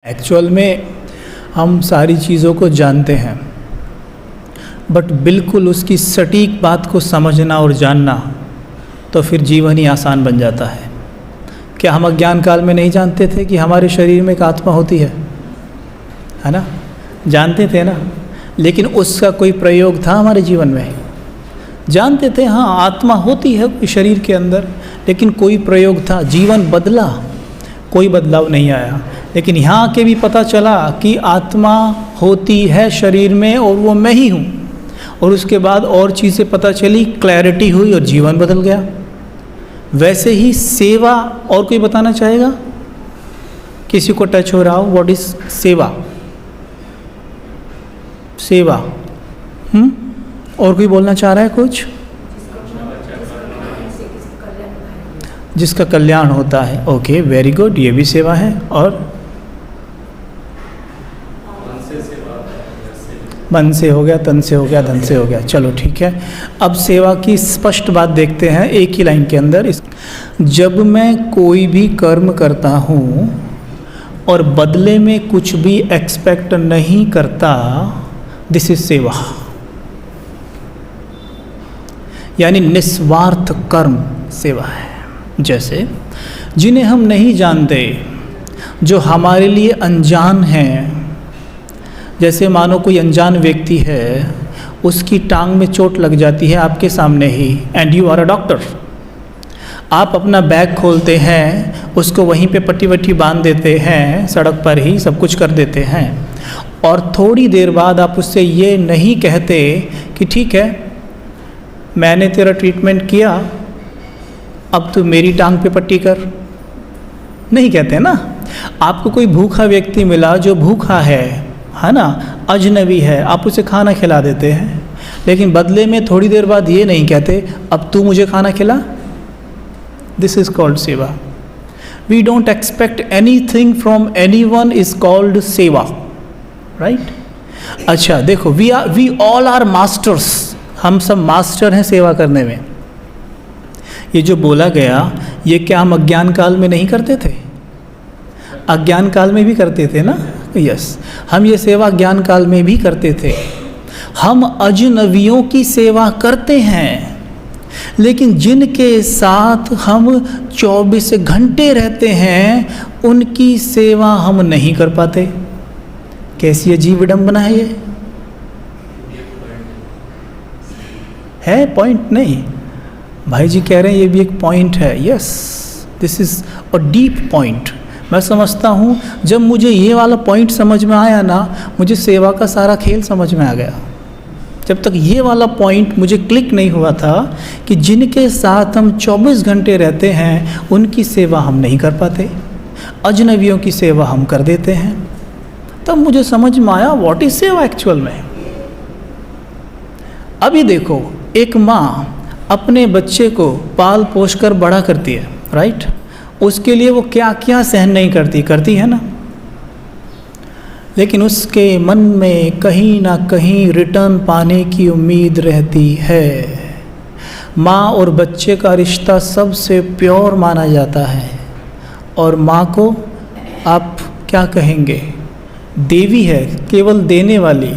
Actual में हम सारी चीज़ों को जानते हैं, बट बिल्कुल उसकी सटीक बात को समझना और जानना तो फिर जीवन ही आसान बन जाता है। क्या हम अज्ञान काल में नहीं जानते थे कि हमारे शरीर में एक आत्मा होती है ना? जानते थे ना, लेकिन उसका कोई प्रयोग था हमारे जीवन में? जानते थे, हाँ आत्मा होती है शरीर के अंदर, लेकिन कोई प्रयोग था? जीवन बदला? कोई बदलाव नहीं आया। लेकिन यहाँ आके भी पता चला कि आत्मा होती है शरीर में और वो मैं ही हूँ। और उसके बाद और चीज़ें पता चली, क्लैरिटी हुई और जीवन बदल गया। वैसे ही सेवा, और कोई बताना चाहेगा? किसी को टच हो रहा हो? व्हाट इज सेवा? सेवा और कोई बोलना चाह रहा है कुछ? जिसका कल्याण होता है। ओके, वेरी गुड, ये भी सेवा है। और मन से हो गया, तन से हो गया, धन से हो गया, चलो ठीक है। अब सेवा की स्पष्ट बात देखते हैं एक ही लाइन के अंदर। जब मैं कोई भी कर्म करता हूँ और बदले में कुछ भी एक्सपेक्ट नहीं करता, दिस इज सेवा। यानी निस्वार्थ कर्म सेवा है। जैसे जिन्हें हम नहीं जानते, जो हमारे लिए अनजान हैं, जैसे मानो कोई अनजान व्यक्ति है, उसकी टांग में चोट लग जाती है आपके सामने ही, and you are a doctor. आप अपना बैग खोलते हैं, उसको वहीं पे पट्टी वट्टी बांध देते हैं, सड़क पर ही सब कुछ कर देते हैं, और थोड़ी देर बाद आप उससे ये नहीं कहते कि ठीक है मैंने तेरा ट्रीटमेंट किया, अब तू मेरी टांग पे पट्टी कर। नहीं कहते ना। आपको कोई भूखा व्यक्ति मिला जो भूखा है ना, अजनबी है, आप उसे खाना खिला देते हैं, लेकिन बदले में थोड़ी देर बाद ये नहीं कहते अब तू मुझे खाना खिला। This is called seva. We don't expect anything from anyone is called seva, right? अच्छा देखो, वी ऑल आर मास्टर्स। हम सब मास्टर हैं सेवा करने में। ये जो बोला गया, ये क्या हम अज्ञान काल में नहीं करते थे? अज्ञान काल में भी करते थे ना? यस, हम ये सेवा ज्ञान काल में भी करते थे। हम अजनबियों की सेवा करते हैं, लेकिन जिनके साथ हम 24 घंटे रहते हैं उनकी सेवा हम नहीं कर पाते। कैसी अजीब विडंबना है ये? है पॉइंट? नहीं, भाई जी कह रहे हैं ये भी एक पॉइंट है। Yes, this is a deep point. मैं समझता हूँ जब मुझे ये वाला पॉइंट समझ में आया ना, मुझे सेवा का सारा खेल समझ में आ गया। जब तक ये वाला पॉइंट मुझे क्लिक नहीं हुआ था कि जिनके साथ हम 24 घंटे रहते हैं उनकी सेवा हम नहीं कर पाते, अजनबियों की सेवा हम कर देते हैं, तब मुझे समझ में आया व्हाट इज सेवा एक्चुअल में। अभी देखो, एक माँ अपने बच्चे को पाल पोस कर बड़ा करती है, राइट? उसके लिए वो क्या क्या सहन नहीं करती है ना, लेकिन उसके मन में कहीं ना कहीं रिटर्न पाने की उम्मीद रहती है। माँ और बच्चे का रिश्ता सबसे प्योर माना जाता है, और माँ को आप क्या कहेंगे? देवी है, केवल देने वाली।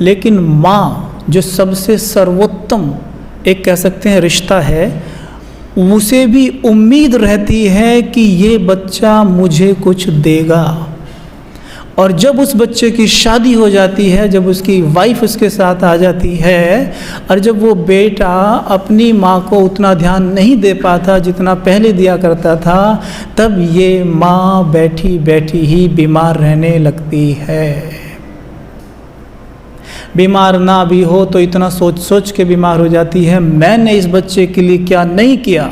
लेकिन माँ जो सबसे सर्वोत्तम एक कह सकते हैं रिश्ता है, उसे भी उम्मीद रहती है कि ये बच्चा मुझे कुछ देगा। और जब उस बच्चे की शादी हो जाती है, जब उसकी वाइफ उसके साथ आ जाती है, और जब वो बेटा अपनी माँ को उतना ध्यान नहीं दे पाता जितना पहले दिया करता था, तब ये माँ बैठी बैठी ही बीमार रहने लगती है। बीमार ना भी हो तो इतना सोच सोच के बीमार हो जाती है, मैंने इस बच्चे के लिए क्या नहीं किया,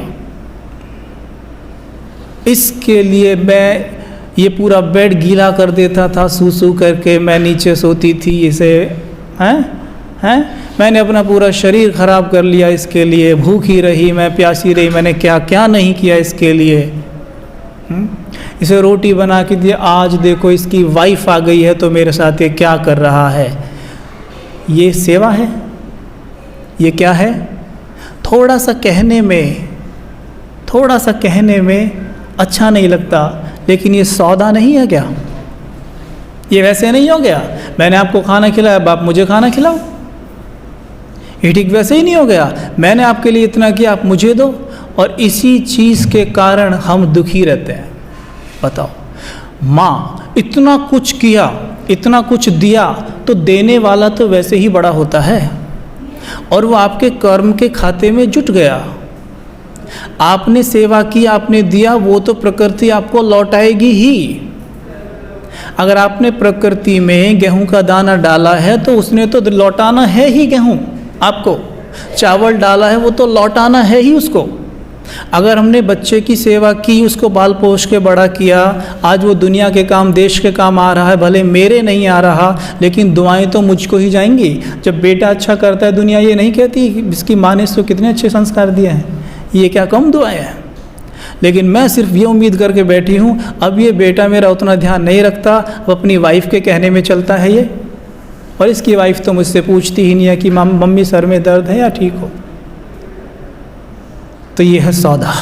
इसके लिए मैं ये पूरा बेड गीला कर देता था, सूसू करके मैं नीचे सोती थी, इसे हैं मैंने अपना पूरा शरीर ख़राब कर लिया इसके लिए, भूखी रही मैं, प्यासी रही, मैंने क्या क्या नहीं किया इसके लिए। इसे रोटी बना के दिया, आज देखो इसकी वाइफ आ गई है तो मेरे साथ ये क्या कर रहा है। ये सेवा है? ये क्या है? थोड़ा सा कहने में अच्छा नहीं लगता, लेकिन ये सौदा नहीं है क्या? ये वैसे नहीं हो गया, मैंने आपको खाना खिलाया, अब आप मुझे खाना खिलाओ। ये ठीक वैसे ही नहीं हो गया, मैंने आपके लिए इतना किया, आप मुझे दो। और इसी चीज़ के कारण हम दुखी रहते हैं। बताओ, माँ इतना कुछ किया, इतना कुछ दिया, तो देने वाला तो वैसे ही बड़ा होता है, और वो आपके कर्म के खाते में जुट गया। आपने सेवा की, आपने दिया, वो तो प्रकृति आपको लौटाएगी ही। अगर आपने प्रकृति में गेहूं का दाना डाला है तो उसने तो लौटाना है ही गेहूं आपको। चावल डाला है वो तो लौटाना है ही उसको। अगर हमने बच्चे की सेवा की, उसको बाल पोष के बड़ा किया, आज वो दुनिया के काम, देश के काम आ रहा है, भले मेरे नहीं आ रहा, लेकिन दुआएं तो मुझको ही जाएंगी। जब बेटा अच्छा करता है, दुनिया ये नहीं कहती कि इसकी माँ ने इसको कितने अच्छे संस्कार दिए हैं, ये क्या कम दुआएं हैं। लेकिन मैं सिर्फ ये उम्मीद करके बैठी हूँ, अब ये बेटा मेरा उतना ध्यान नहीं रखता, वो अपनी वाइफ के कहने में चलता है ये, और इसकी वाइफ तो मुझसे पूछती ही नहीं है कि मम्मी सर में दर्द है या ठीक हो। तो ये है सौदा।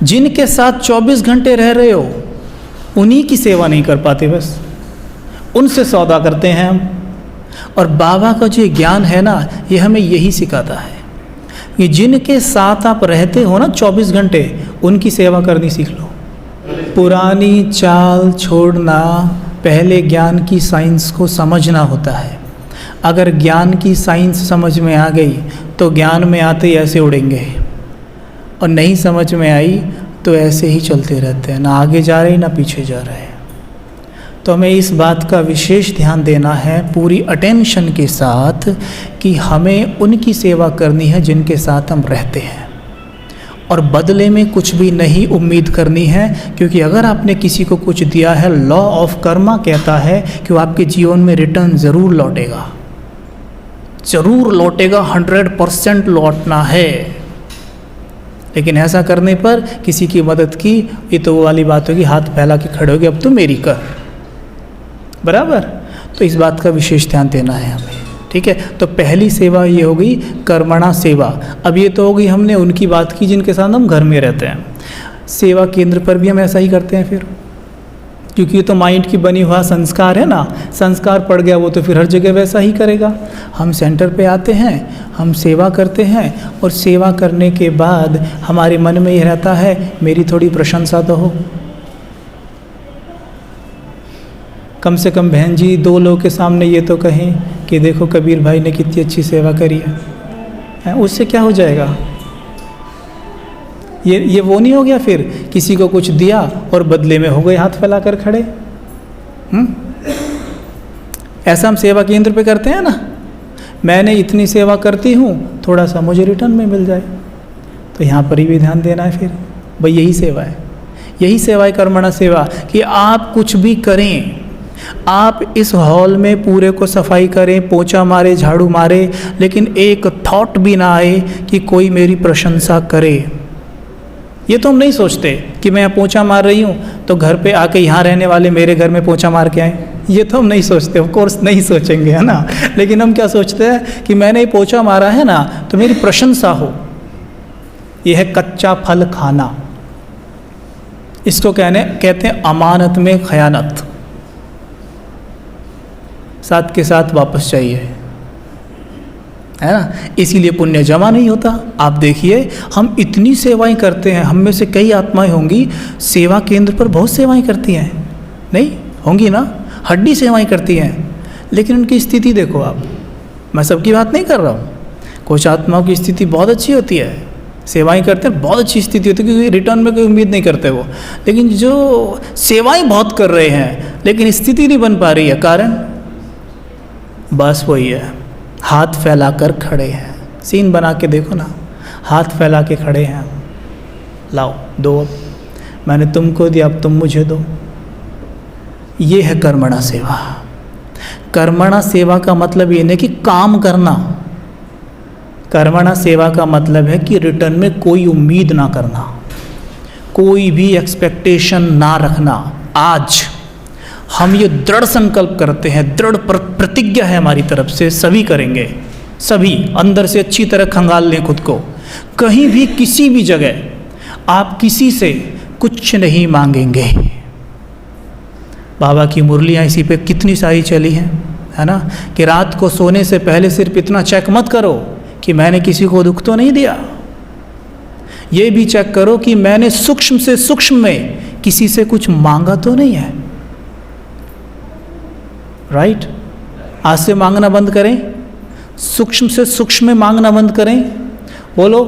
जिनके साथ 24 घंटे रह रहे हो, उन्हीं की सेवा नहीं कर पाते, बस उनसे सौदा करते हैं हम। और बाबा का जो ज्ञान है ना, ये हमें यही सिखाता है कि जिनके साथ आप रहते हो ना 24 घंटे, उनकी सेवा करनी सीख लो। पुरानी चाल छोड़ना, पहले ज्ञान की साइंस को समझना होता है। अगर ज्ञान की साइंस समझ में आ गई तो ज्ञान में आते ही ऐसे उड़ेंगे, और नहीं समझ में आई तो ऐसे ही चलते रहते हैं, ना आगे जा रहे ना पीछे जा रहे हैं। तो हमें इस बात का विशेष ध्यान देना है पूरी अटेंशन के साथ कि हमें उनकी सेवा करनी है जिनके साथ हम रहते हैं, और बदले में कुछ भी नहीं उम्मीद करनी है। क्योंकि अगर आपने किसी को कुछ दिया है, लॉ ऑफ कर्मा कहता है कि वो आपके जीवन में रिटर्न ज़रूर लौटेगा, ज़रूर लौटेगा, 100% लौटना है। लेकिन ऐसा करने पर किसी की मदद की, ये तो वो वाली बात होगी, हाथ फैला के खड़े होगे, अब तो मेरी कर, बराबर। तो इस बात का विशेष ध्यान देना है हमें, ठीक है। तो पहली सेवा ये होगी कर्मणा सेवा। अब ये तो होगी हमने उनकी बात की जिनके साथ हम घर में रहते हैं। सेवा केंद्र पर भी हम ऐसा ही करते हैं फिर, क्योंकि ये तो माइंड की बनी हुआ संस्कार है ना, संस्कार पड़ गया वो तो फिर हर जगह वैसा ही करेगा। हम सेंटर पे आते हैं, हम सेवा करते हैं, और सेवा करने के बाद हमारे मन में ये रहता है मेरी थोड़ी प्रशंसा तो हो, कम से कम बहन जी 2 लोगों के सामने ये तो कहें कि देखो कबीर भाई ने कितनी अच्छी सेवा करी है। उससे क्या हो जाएगा? ये वो नहीं हो गया फिर किसी को कुछ दिया और बदले में हो गए हाथ फैलाकर खड़े। ऐसा हम सेवा केंद्र पे करते हैं ना, मैंने इतनी सेवा करती हूँ, थोड़ा सा मुझे रिटर्न में मिल जाए। तो यहाँ पर ही भी ध्यान देना है फिर, भाई यही सेवा है, यही सेवा है कर्मणा सेवा, कि आप कुछ भी करें, आप इस हॉल में पूरे को सफाई करें, पोंछा मारे, झाड़ू मारे, लेकिन एक थॉट भी ना आए कि कोई मेरी प्रशंसा करे। ये तो हम नहीं सोचते कि मैं पोंछा मार रही हूँ तो घर पे आके यहाँ रहने वाले मेरे घर में पोंछा मार के आए, ये तो हम नहीं सोचते, ऑफ कोर्स नहीं सोचेंगे, है ना। लेकिन हम क्या सोचते हैं कि मैंने ये पोंछा मारा है ना तो मेरी प्रशंसा हो। ये है कच्चा फल खाना, इसको कहते हैं अमानत में खयानत, साथ के साथ वापस चाहिए, है ना। इसीलिए पुण्य जमा नहीं होता। आप देखिए हम इतनी सेवाएं करते हैं, हम में से कई आत्माएं होंगी सेवा केंद्र पर बहुत सेवाएं करती हैं, नहीं होंगी ना, हड्डी सेवाएं करती हैं, लेकिन उनकी स्थिति देखो आप। मैं सबकी बात नहीं कर रहा हूँ, कुछ आत्माओं की स्थिति बहुत अच्छी होती है, सेवाएं करते हैं, बहुत अच्छी स्थिति होती है, क्योंकि रिटर्न में कोई उम्मीद नहीं करते वो। लेकिन जो सेवाएं बहुत कर रहे हैं लेकिन स्थिति नहीं बन पा रही है, कारण बस वही है, हाथ फैला कर खड़े हैं। सीन बना के देखो ना, हाथ फैला के खड़े हैं, लाओ दो, मैंने तुमको दिया अब तुम मुझे दो। ये है कर्मणा सेवा। कर्मणा सेवा का मतलब ये नहीं कि काम करना, कर्मणा सेवा का मतलब है कि रिटर्न में कोई उम्मीद ना करना, कोई भी एक्सपेक्टेशन ना रखना। आज हम ये दृढ़ संकल्प करते हैं, दृढ़ प्रतिज्ञा है हमारी तरफ से, सभी करेंगे, सभी अंदर से अच्छी तरह खंगाल लें खुद को। कहीं भी किसी भी जगह आप किसी से कुछ नहीं मांगेंगे, बाबा की मुरलियाँ इसी पे कितनी सारी चली हैं, है ना, कि रात को सोने से पहले सिर्फ इतना चेक मत करो कि मैंने किसी को दुख तो नहीं दिया, ये भी चेक करो कि मैंने सूक्ष्म से सूक्ष्म में किसी से कुछ मांगा तो नहीं है। राइट? आज से मांगना बंद करें, सूक्ष्म से सूक्ष्म में मांगना बंद करें। बोलो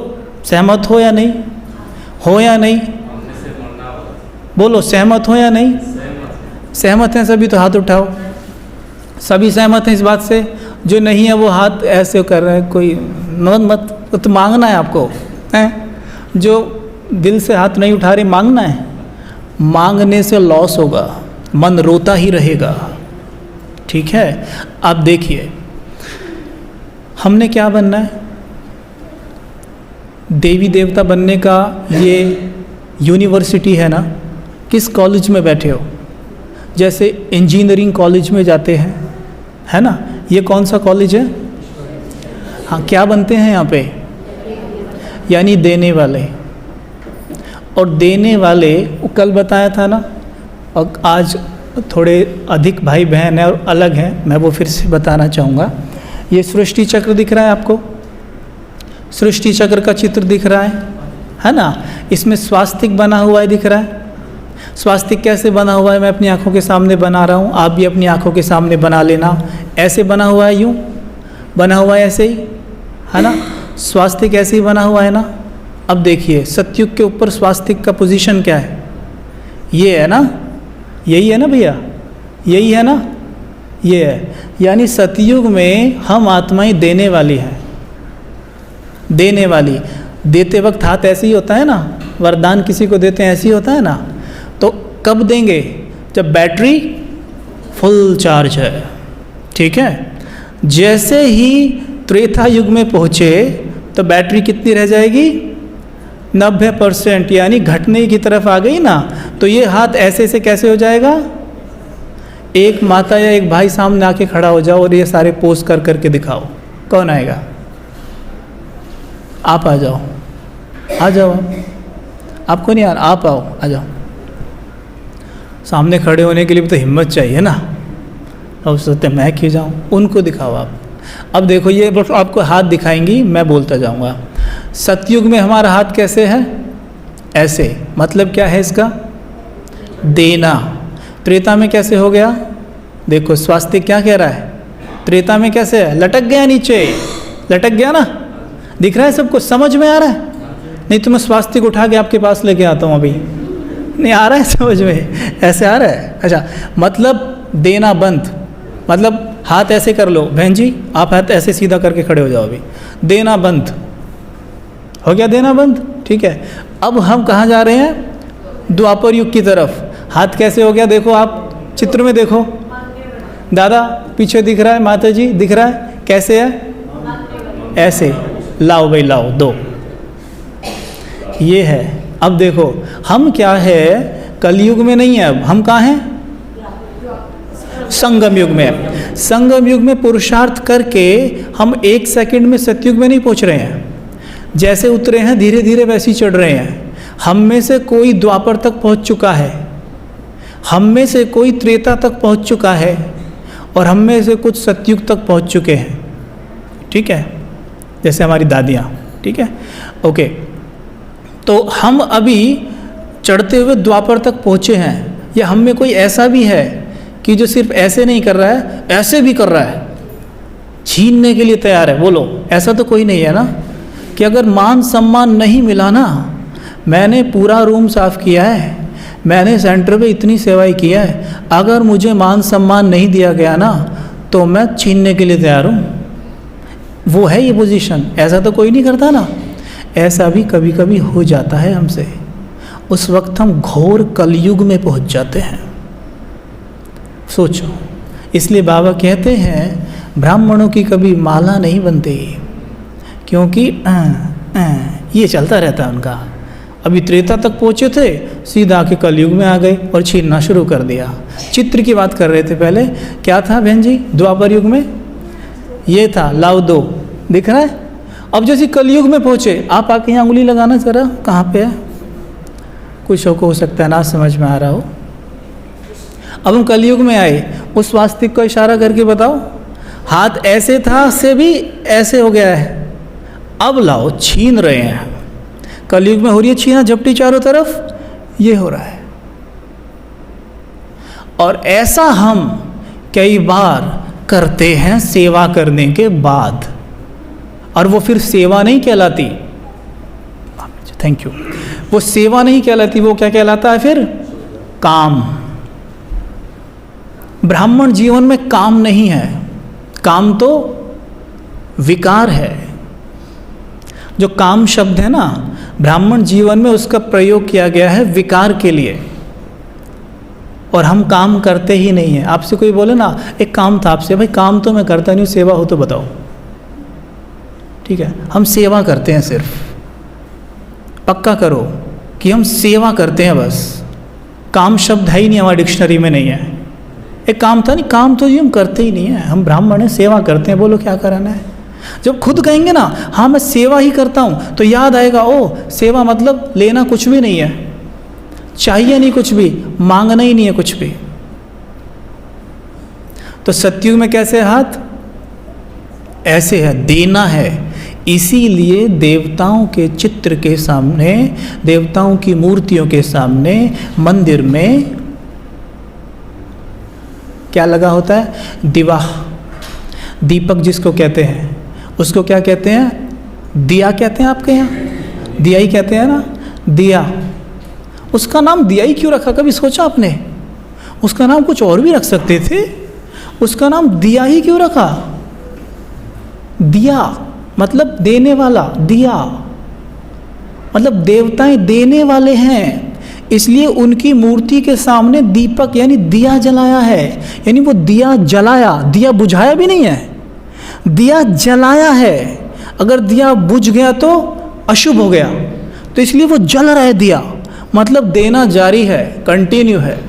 सहमत हो या नहीं? हो या नहीं? बोलो सहमत हो या नहीं? सहमत हैं सभी तो हाथ उठाओ। सभी सहमत हैं इस बात से? जो नहीं है वो हाथ ऐसे कर रहे हैं, कोई मत तो मांगना है आपको, हैं? जो दिल से हाथ नहीं उठा रहे, मांगना है। मांगने से लॉस होगा, मन रोता ही रहेगा। ठीक है? अब देखिए हमने क्या बनना है, देवी देवता बनने का ये यूनिवर्सिटी है ना, किस कॉलेज में बैठे हो? जैसे इंजीनियरिंग कॉलेज में जाते हैं, है ना, ये कौन सा कॉलेज है? हाँ, क्या बनते हैं यहाँ पे? यानी देने वाले। और देने वाले कल बताया था ना, और आज थोड़े अधिक भाई बहन हैं और अलग हैं, मैं वो फिर से बताना चाहूँगा। ये सृष्टि चक्र दिख रहा है आपको? सृष्टि चक्र का चित्र दिख रहा है ना? इसमें स्वास्तिक बना हुआ है, दिख रहा है? स्वास्तिक कैसे बना हुआ है मैं अपनी आंखों के सामने बना रहा हूँ, आप भी अपनी आंखों के सामने बना लेना। ऐसे बना हुआ है, यूँ बना हुआ है, ऐसे ही, है ना? स्वास्तिक ऐसे ही बना हुआ है ना? अब देखिए सतयुग के ऊपर स्वास्तिक का पोजीशन क्या है? ये है ना, यही है ना भैया, यही है ना, ये है। यानी सतयुग में हम आत्माएं देने वाली हैं, देने वाली। देते वक्त हाथ ऐसे ही होता है ना, वरदान किसी को देते हैं ऐसे ही होता है ना। तो कब देंगे? जब बैटरी फुल चार्ज है। ठीक है? जैसे ही त्रेता युग में पहुँचे तो बैटरी कितनी रह जाएगी? 90%, यानी घटने की तरफ आ गई ना। तो ये हाथ ऐसे से कैसे हो जाएगा? एक माता या एक भाई सामने आके खड़ा हो जाओ और ये सारे पोज कर करके दिखाओ, कौन आएगा? आप आ जाओ, आ जाओ। आपको नहीं आ रहा? आप आओ, आ जाओ। सामने खड़े होने के लिए भी तो हिम्मत चाहिए ना। अब सोचते मैं क्यों जाऊँ, उनको दिखाओ आप। अब देखो ये आपको हाथ दिखाएंगी, मैं बोलता जाऊँगा। सतयुग में हमारा हाथ कैसे है? ऐसे। मतलब क्या है इसका? देना। त्रेता में कैसे हो गया? देखो स्वास्तिक क्या कह रहा है? त्रेता में कैसे है? लटक गया नीचे, लटक गया ना। दिख रहा है सबको? समझ में आ रहा है? नहीं तो मैं स्वास्तिक उठा के आपके पास लेके आता हूँ अभी। नहीं आ रहा है समझ में? ऐसे आ रहा है? अच्छा, मतलब देना बंद। मतलब हाथ ऐसे कर लो, बहन जी आप हाथ ऐसे सीधा करके खड़े हो जाओ अभी। देना बंद हो गया, देना बंद। ठीक है? अब हम कहाँ जा रहे हैं? द्वापर युग की तरफ। हाथ कैसे हो गया? देखो आप चित्र में देखो, दादा पीछे दिख रहा है, माता जी दिख रहा है, कैसे है? ऐसे। लाओ भाई लाओ, दो। ये है। अब देखो हम क्या है, कलयुग में नहीं है, अब हम कहाँ हैं? संगम युग में। संगम युग में पुरुषार्थ करके हम 1 सेकंड में सतयुग में नहीं पहुंच रहे हैं। जैसे उतरे हैं धीरे धीरे वैसे ही चढ़ रहे हैं। हम में से कोई द्वापर तक पहुंच चुका है, हम में से कोई त्रेता तक पहुंच चुका है, और हम में से कुछ सतयुग तक पहुंच चुके हैं। ठीक है? जैसे हमारी दादियाँ। ठीक है? ओके, तो हम अभी चढ़ते हुए द्वापर तक पहुँचे हैं। या हम में कोई ऐसा भी है कि जो सिर्फ ऐसे नहीं कर रहा है, ऐसे भी कर रहा है, छीनने के लिए तैयार है? बोलो, ऐसा तो कोई नहीं है ना। कि अगर मान सम्मान नहीं मिला ना, मैंने पूरा रूम साफ़ किया है, मैंने सेंटर में इतनी सेवाएं किया है, अगर मुझे मान सम्मान नहीं दिया गया ना तो मैं छीनने के लिए तैयार हूँ। वो है ये पोजीशन। ऐसा तो कोई नहीं करता ना। ऐसा भी कभी कभी हो जाता है हमसे। उस वक्त हम घोर कलयुग में पहुँच जाते हैं। सोचो, इसलिए बाबा कहते हैं ब्राह्मणों की कभी माला नहीं बनती, क्योंकि ये चलता रहता है उनका। अभी त्रेता तक पहुँचे थे, सीधा आके कलयुग में आ गए और छीनना शुरू कर दिया। चित्र की बात कर रहे थे पहले, क्या था बहन जी? द्वापर युग में ये था, लाओ दो, दिख रहा है? अब जैसे कलयुग में पहुँचे, आप आके यहाँ उंगली लगाना जरा, कहाँ पे है? कुछ को हो सकता है ना समझ में आ रहा हो। अब हम कलयुग में आए, उस वास्तविक को इशारा करके बताओ, हाथ ऐसे था से भी ऐसे हो गया है, अब लाओ, छीन रहे हैं। कलयुग में हो रही है छीना झपटी चारों तरफ, ये हो रहा है। और ऐसा हम कई बार करते हैं सेवा करने के बाद, और वो फिर सेवा नहीं कहलाती। Thank you. वो सेवा नहीं कहलाती, वो क्या कहलाता है फिर? काम। ब्राह्मण जीवन में काम नहीं है, काम तो विकार है। जो काम शब्द है ना, ब्राह्मण जीवन में उसका प्रयोग किया गया है विकार के लिए, और हम काम करते ही नहीं हैं। आपसे कोई बोले ना एक काम था आपसे, भाई काम तो मैं करता नहीं हूँ, सेवा हो तो बताओ, ठीक है? हम सेवा करते हैं, सिर्फ पक्का करो कि हम सेवा करते हैं बस। काम शब्द है ही नहीं, हमारी डिक्शनरी में नहीं है। एक काम था नहीं, काम तो ये हम करते ही नहीं है, हम ब्राह्मण हैं, सेवा करते हैं। बोलो क्या कराना है? जब खुद कहेंगे ना हाँ मैं सेवा ही करता हूँ, तो याद आएगा ओ सेवा मतलब लेना कुछ भी नहीं है, चाहिए नहीं कुछ भी, मांगना ही नहीं है कुछ भी। तो सतयुग में कैसे हाथ? ऐसे है, देना है। इसीलिए देवताओं के चित्र के सामने, देवताओं की मूर्तियों के सामने मंदिर में क्या लगा होता है? दिवा, दीपक जिसको कहते हैं, उसको क्या कहते हैं? दिया कहते हैं। आपके यहाँ दिया ही कहते हैं ना, दिया। उसका नाम दिया ही क्यों रखा? कभी सोचा आपने? उसका नाम कुछ और भी रख सकते थे, उसका नाम दिया ही क्यों रखा? दिया मतलब देने वाला, दिया मतलब देवताएं देने वाले हैं, इसलिए उनकी मूर्ति के सामने दीपक यानी दिया जलाया है। यानी वो दिया जलाया, दिया बुझाया भी नहीं है, दिया जलाया है। अगर दिया बुझ गया तो अशुभ हो गया, तो इसलिए वो जल रहा है दिया, मतलब देना जारी है, कंटिन्यू है।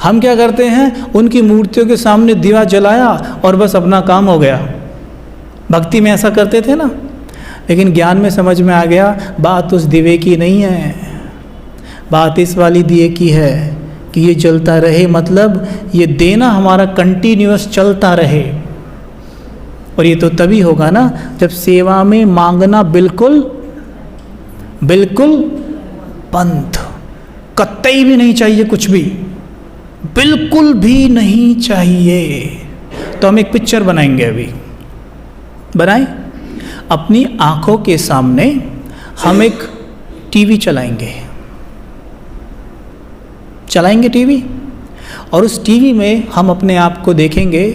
हम क्या करते हैं? उनकी मूर्तियों के सामने दिया जलाया और बस अपना काम हो गया। भक्ति में ऐसा करते थे ना, लेकिन ज्ञान में समझ में आ गया बात उस दिवे की नहीं है, बात इस वाली दिए की है कि ये जलता रहे, मतलब ये देना हमारा कंटिन्यूअस चलता रहे। और ये तो तभी होगा ना जब सेवा में मांगना बिल्कुल बिल्कुल बंद, कतई भी नहीं चाहिए, कुछ भी बिल्कुल भी नहीं चाहिए। तो हम एक पिक्चर बनाएंगे, अभी बनाएं। अपनी आंखों के सामने हम एक टीवी चलाएंगे टीवी, और उस टीवी में हम अपने आप को देखेंगे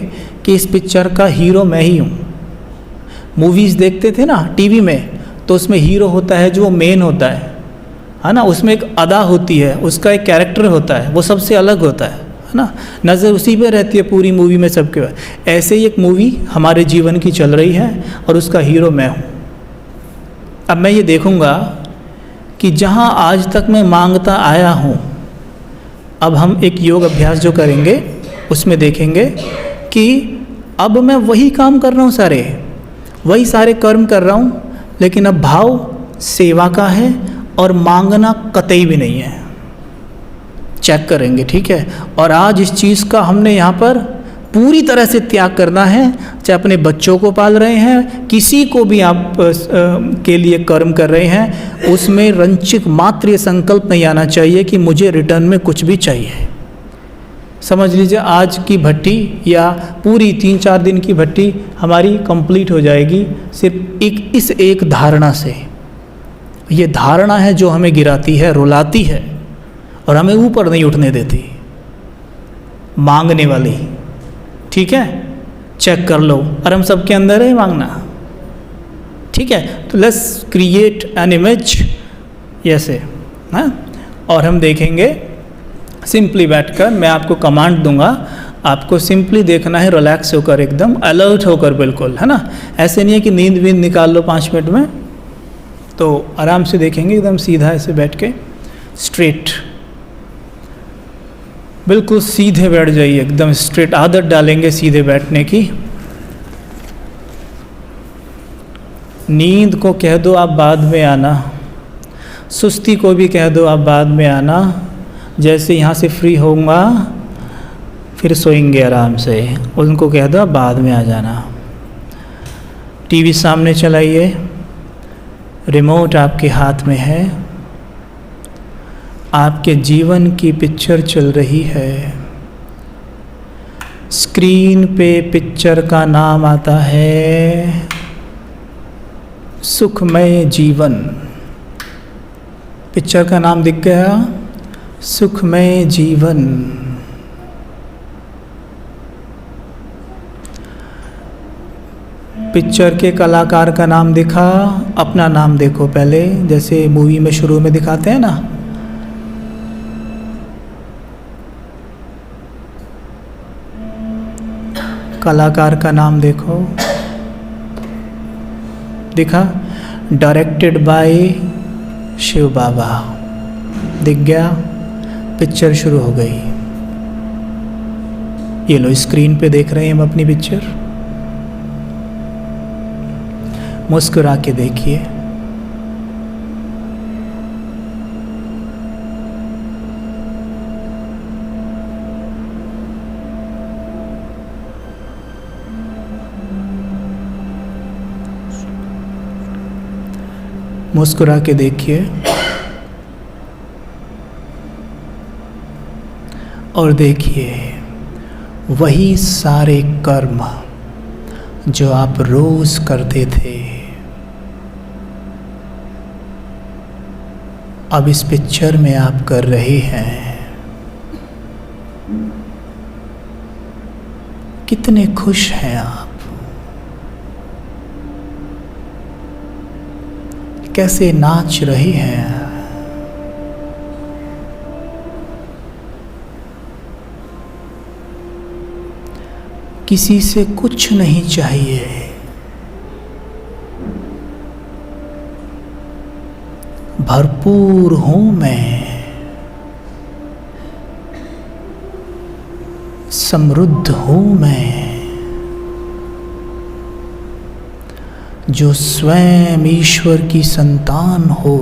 कि इस पिक्चर का हीरो मैं ही हूँ। मूवीज़ देखते थे ना टीवी में, तो उसमें हीरो होता है जो मेन होता है ना, उसमें एक अदा होती है, उसका एक कैरेक्टर होता है, वो सबसे अलग होता है ना, नज़र उसी पे रहती है पूरी मूवी में सबके। ऐसे ही एक मूवी हमारे जीवन की चल रही है और उसका हीरो मैं हूँ। अब मैं ये देखूँगा कि जहाँ आज तक मैं मांगता आया हूँ, अब हम एक योग अभ्यास जो करेंगे उसमें देखेंगे कि अब मैं वही काम कर रहा हूँ, वही सारे कर्म कर रहा हूँ, लेकिन अब भाव सेवा का है और मांगना कतई भी नहीं है। चेक करेंगे, ठीक है? और आज इस चीज़ का हमने यहाँ पर पूरी तरह से त्याग करना है। चाहे अपने बच्चों को पाल रहे हैं, किसी को भी आप के लिए कर्म कर रहे हैं, उसमें रंचिक मात्र ये संकल्प नहीं आना चाहिए कि मुझे रिटर्न में कुछ भी चाहिए। समझ लीजिए आज की भट्टी या पूरी 3-4 दिन की भट्टी हमारी कंप्लीट हो जाएगी सिर्फ इस एक धारणा से। ये धारणा है जो हमें गिराती है, रुलाती है और हमें ऊपर नहीं उठने देती, मांगने वाली। ठीक है, चेक कर लो, और हम सबके अंदर है मांगना। ठीक है, तो लेट्स क्रिएट एन इमेज ऐसे, हाँ। और हम देखेंगे सिंपली बैठकर, मैं आपको कमांड दूंगा, आपको सिंपली देखना है रिलैक्स होकर, एकदम अलर्ट होकर, बिल्कुल, है ना। ऐसे नहीं है कि नींद वींद निकाल लो 5 मिनट में, तो आराम से देखेंगे, एकदम सीधा ऐसे बैठ के, स्ट्रेट, बिल्कुल सीधे बैठ जाइए, एकदम स्ट्रेट। आदत डालेंगे सीधे बैठने की। नींद को कह दो आप बाद में आना, सुस्ती को भी कह दो आप बाद में आना, जैसे यहाँ से फ्री होऊंगा फिर सोएंगे आराम से। उनको कह दो बाद में आ जाना। टीवी सामने चलाइए, रिमोट आपके हाथ में है, आपके जीवन की पिक्चर चल रही है। स्क्रीन पे पिक्चर का नाम आता है सुखमय जीवन। पिक्चर का नाम दिख गया, सुखमय जीवन। पिक्चर के कलाकार का नाम दिखा, अपना नाम देखो पहले, जैसे मूवी में शुरू में दिखाते हैं ना। कलाकार का नाम देखो, दिखा, डायरेक्टेड बाय शिव बाबा, दिख गया, पिक्चर शुरू हो गई। ये लो स्क्रीन पे देख रहे हैं हम अपनी पिक्चर। मुस्कुरा के देखिए। मुस्कुरा के देखिए और देखिए वही सारे कर्म जो आप रोज करते थे, अब इस पिक्चर में आप कर रहे हैं। कितने खुश हैं आप, कैसे नाच रहे हैं। किसी से कुछ नहीं चाहिए, भरपूर हूं मैं, समृद्ध हूं मैं। जो स्वयं ईश्वर की संतान हो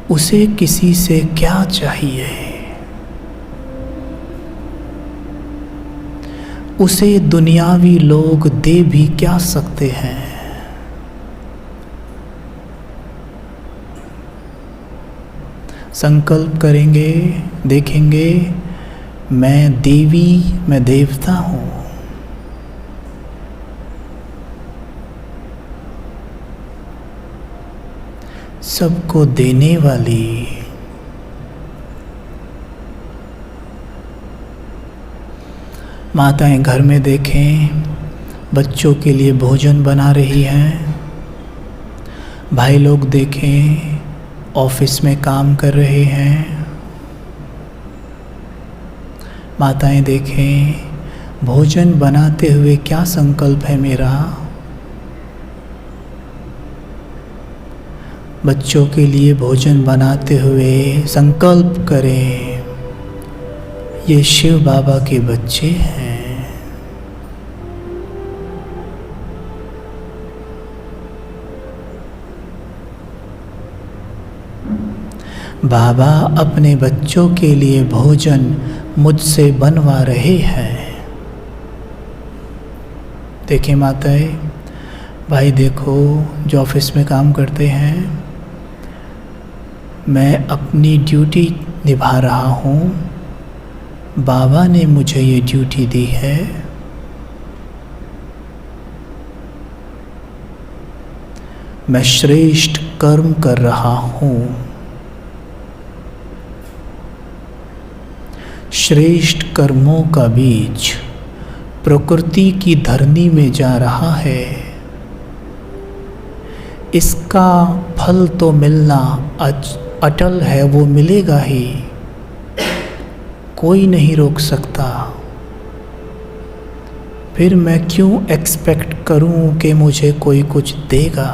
उसे किसी से क्या चाहिए, उसे दुनियावी लोग दे भी क्या सकते हैं। संकल्प करेंगे, देखेंगे मैं देवी, मैं देवता हूँ। सबको देने वाली, माताएं घर में देखें बच्चों के लिए भोजन बना रही हैं, भाई लोग देखें ऑफिस में काम कर रहे हैं, माताएं देखें भोजन बनाते हुए क्या संकल्प है मेरा। बच्चों के लिए भोजन बनाते हुए संकल्प करें ये शिव बाबा के बच्चे हैं। बाबा अपने बच्चों के लिए भोजन मुझसे बनवा रहे हैं। देखिए माताएं, भाई देखो जो ऑफिस में काम करते हैं, मैं अपनी ड्यूटी निभा रहा हूँ, बाबा ने मुझे ये ड्यूटी दी है। मैं श्रेष्ठ कर्म कर रहा हूँ, श्रेष्ठ कर्मों का बीज प्रकृति की धरनी में जा रहा है। इसका फल तो मिलना अटल है, वो मिलेगा ही, कोई नहीं रोक सकता। फिर मैं क्यों एक्सपेक्ट करूं कि मुझे कोई कुछ देगा।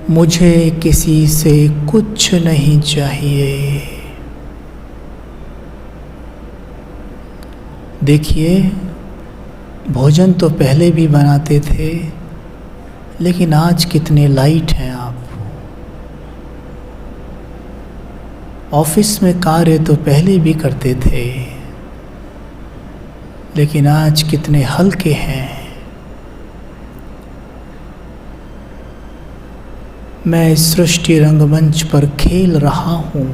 मुझे किसी से कुछ नहीं चाहिए। देखिए भोजन तो पहले भी बनाते थे, लेकिन आज कितने लाइट हैं आप। ऑफिस में कार्य तो पहले भी करते थे, लेकिन आज कितने हल्के हैं। मैं इस सृष्टि रंगमंच पर खेल रहा हूँ।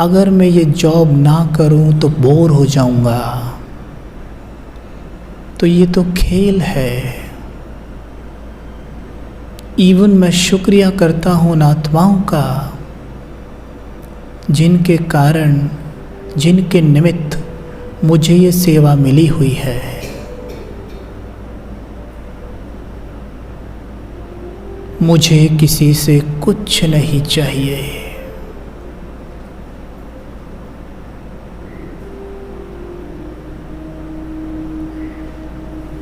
अगर मैं ये जॉब ना करूँ तो बोर हो जाऊँगा। तो ये तो खेल है। इवन मैं शुक्रिया करता हूँ उन आत्माओं का जिनके कारण, जिनके निमित्त मुझे ये सेवा मिली हुई है। मुझे किसी से कुछ नहीं चाहिए।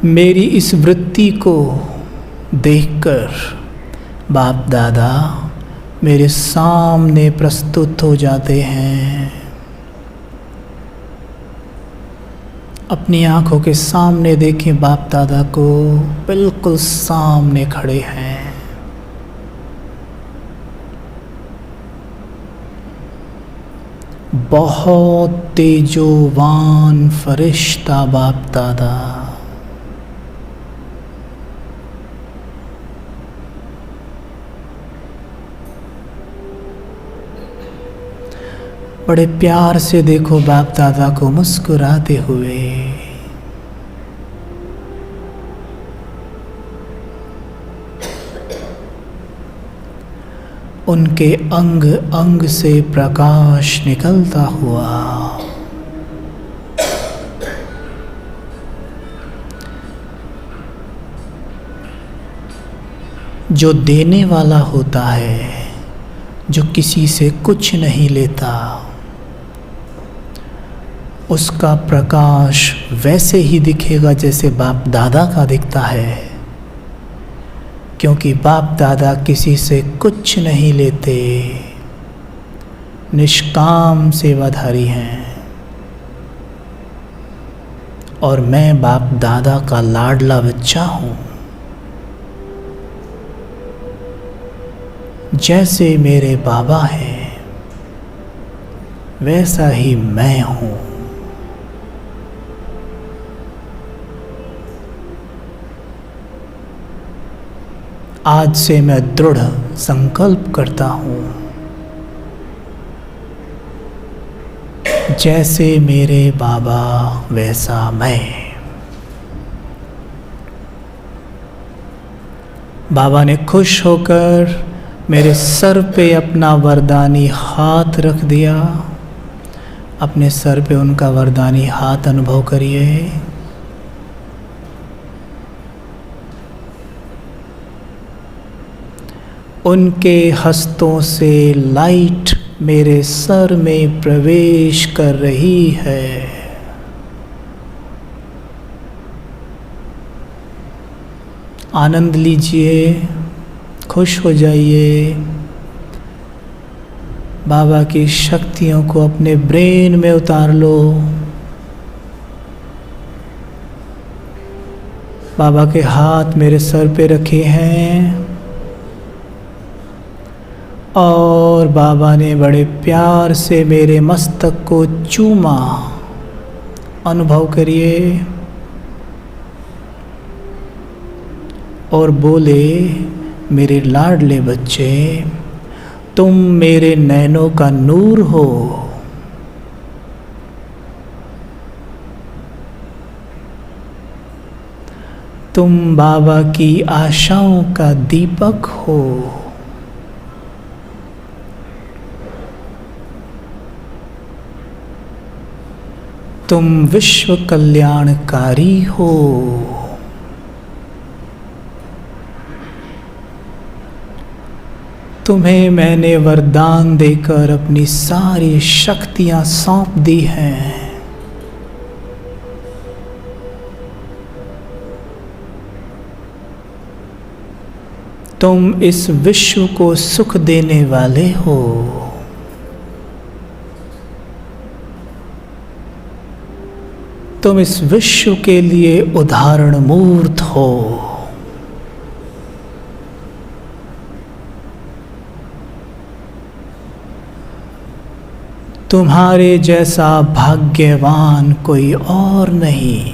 मेरी इस वृत्ति को देखकर बाप दादा मेरे सामने प्रस्तुत हो जाते हैं। अपनी आंखों के सामने देखें, बाप दादा को बिल्कुल सामने खड़े हैं। बहुत तेजोवान फरिश्ता बाप दादा। बड़े प्यार से देखो बाप दादा को मुस्कुराते हुए। उनके अंग अंग से प्रकाश निकलता हुआ। जो देने वाला होता है, जो किसी से कुछ नहीं लेता, उसका प्रकाश वैसे ही दिखेगा जैसे बाप दादा का दिखता है, क्योंकि बाप दादा किसी से कुछ नहीं लेते, निष्काम सेवाधारी हैं। और मैं बाप दादा का लाडला बच्चा हूँ। जैसे मेरे बाबा हैं, वैसा ही मैं हूँ। आज से मैं दृढ़ संकल्प करता हूँ, जैसे मेरे बाबा वैसा मैं। बाबा ने खुश होकर मेरे सर पे अपना वरदानी हाथ रख दिया। अपने सर पे उनका वरदानी हाथ अनुभव करिए। उनके हस्तों से लाइट मेरे सर में प्रवेश कर रही है। आनंद लीजिए, खुश हो जाइए। बाबा की शक्तियों को अपने ब्रेन में उतार लो। बाबा के हाथ मेरे सर पे रखे हैं और बाबा ने बड़े प्यार से मेरे मस्तक को चूमा। अनुभव करिए और बोले, मेरे लाडले बच्चे, तुम मेरे नैनों का नूर हो। तुम बाबा की आशाओं का दीपक हो। तुम विश्व कल्याणकारी हो। तुम्हें मैंने वरदान देकर अपनी सारी शक्तियां सौंप दी हैं। तुम इस विश्व को सुख देने वाले हो। तुम इस विश्व के लिए उदाहरण मूर्त हो। तुम्हारे जैसा भाग्यवान कोई और नहीं।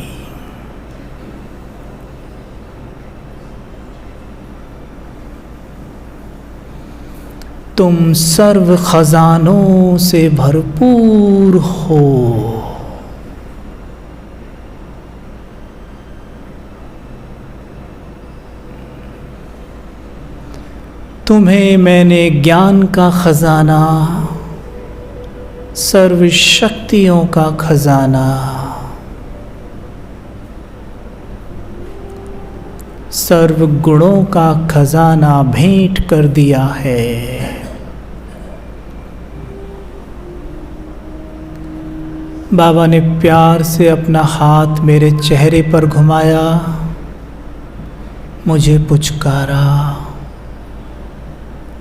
तुम सर्व खजानों से भरपूर हो। तुम्हें मैंने ज्ञान का खजाना, सर्व शक्तियों का खजाना, सर्व गुणों का खजाना भेंट कर दिया है। बाबा ने प्यार से अपना हाथ मेरे चेहरे पर घुमाया, मुझे पुचकारा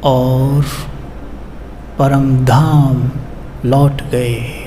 और परम धाम लौट गए।